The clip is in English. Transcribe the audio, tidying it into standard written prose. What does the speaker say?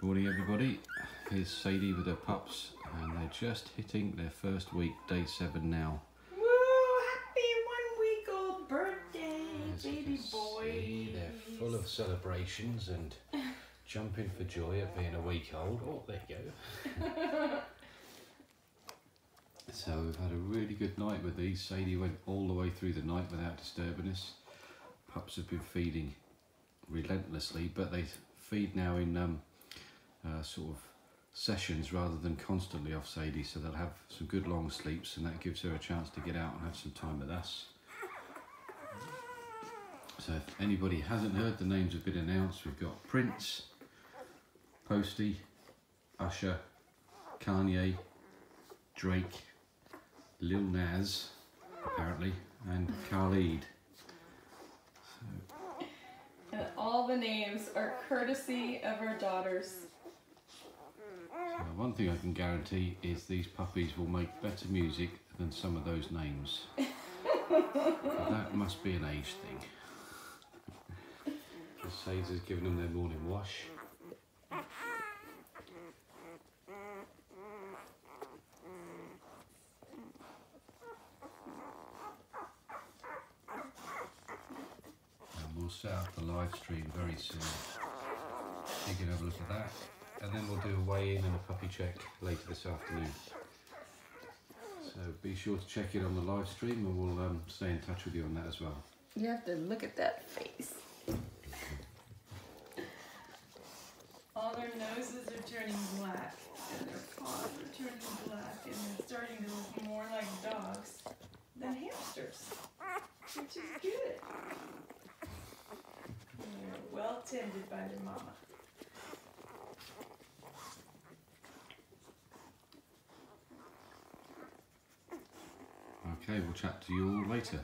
Morning everybody, here's Sadie with her pups and they're just hitting their first week, day 7 now. Woo! Happy 1 week old birthday, baby boy. They're full of celebrations and jumping for joy at being a week old. Oh, there you go. So we've had a really good night with these. Sadie went all the way through the night without disturbing us. Pups have been feeding relentlessly, but they feed now in sort of sessions rather than constantly off Sadie, so they'll have some good long sleeps and that gives her a chance to get out and have some time with us. So if anybody hasn't heard, the names have been announced. We've got Prince, Posty, Usher, Kanye, Drake, Lil Naz apparently, and Khalid. And all the names are courtesy of our daughters. So one thing I can guarantee is these puppies will make better music than some of those names. That must be an age thing. Sadie's has given them their morning wash. And we'll set up the live stream very soon. You can have a look at that. And then we'll do a weigh-in and a puppy check later this afternoon. So be sure to check in on the live stream and we'll stay in touch with you on that as well. You have to look at that face. All their noses are turning black and their paws are turning black and they're starting to look more like dogs than hamsters, which is good. And they're well tended by their mama. Okay, we'll chat to you all later.